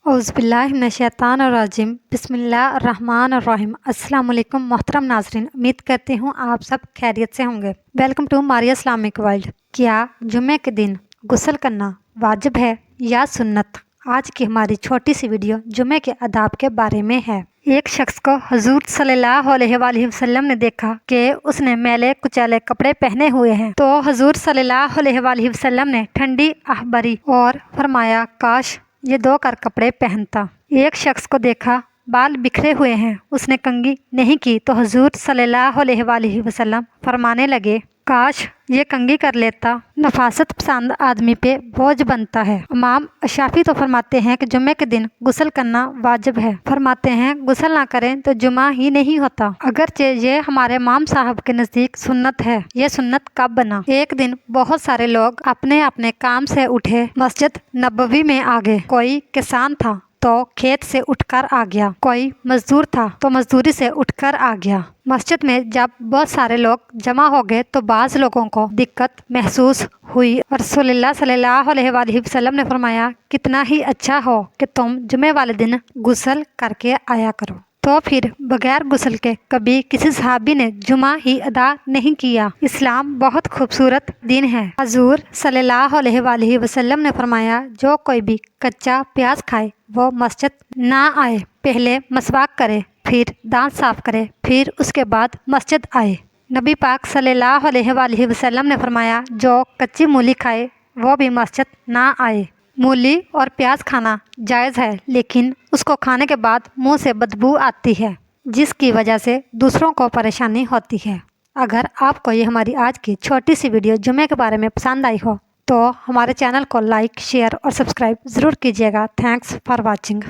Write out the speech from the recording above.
औज़ुबिल्लाहिमिनश्शैतानिर्रजीम बिस्मिल्लाहिर्रहमानिर्रहीम। अस्सलाम वालेकुम मोहतरम नाज़रीन, उम्मीद करती हूँ आप सब खैरियत से होंगे। Welcome to Maria Islamic world. क्या जुम्मे के दिन गुस्ल करना वाजिब है या सुन्नत? आज की हमारी छोटी सी वीडियो जुम्मे के आदाब के बारे में है। एक शख्स को हुजूर सल्लल्लाहु अलैहि वसल्लम ने देखा कि उसने मैले कुचैले कपड़े पहने हुए हैं, तो हुजूर सल्लल्लाहु अलैहि वसल्लम ने ठंडी आह भरी और फरमाया, काश ये धोकर कपड़े पहनता। एक शख्स को देखा बाल बिखरे हुए हैं, उसने कंघी नहीं की तो हुजूर सल्लल्लाहु अलैहि वसल्लम फरमाने लगे, काश ये कंघी कर लेता। नफासत पसंद आदमी पे बोझ बनता है। इमाम शाफी तो फरमाते हैं कि जुम्मे के दिन गुस्ल करना वाजिब है। फरमाते हैं गुस्ल ना करें तो जुमा ही नहीं होता। अगरचे ये हमारे इमाम साहब के नज़दीक सुन्नत है। ये सुन्नत कब बना? एक दिन बहुत सारे लोग अपने अपने काम से उठे मस्जिद नबवी में आ गए। कोई किसान था तो खेत से उठकर आ गया, कोई मजदूर था तो मजदूरी से उठकर आ गया। मस्जिद में जब बहुत सारे लोग जमा हो गए तो बाज़ लोगों को दिक्कत महसूस हुई। रसूलुल्लाह सल्लल्लाहु अलैहि वसल्लम ने फरमाया, कितना ही अच्छा हो कि तुम जुमे वाले दिन गुस्ल करके आया करो। तो फिर बगैर गुस्ल के कभी किसी सहाबी ने जुमा ही अदा नहीं किया। इस्लाम बहुत खूबसूरत दिन है। हुजूर सल्लल्लाहु अलैहि वसल्लम ने फरमाया, जो कोई भी कच्चा प्याज खाए वो मस्जिद ना आए, पहले मसवाक करे, फिर दांत साफ करे, फिर उसके बाद मस्जिद आए। नबी पाक सल्लल्लाहु अलैहि वसल्लम ने फरमाया, जो कच्ची मूली खाए वो भी मस्जिद ना आए। मूली और प्याज खाना जायज़ है, लेकिन उसको खाने के बाद मुंह से बदबू आती है, जिसकी वजह से दूसरों को परेशानी होती है। अगर आपको ये हमारी आज की छोटी सी वीडियो जुमे के बारे में पसंद आई हो तो हमारे चैनल को लाइक, शेयर और सब्सक्राइब ज़रूर कीजिएगा। Thanks for watching.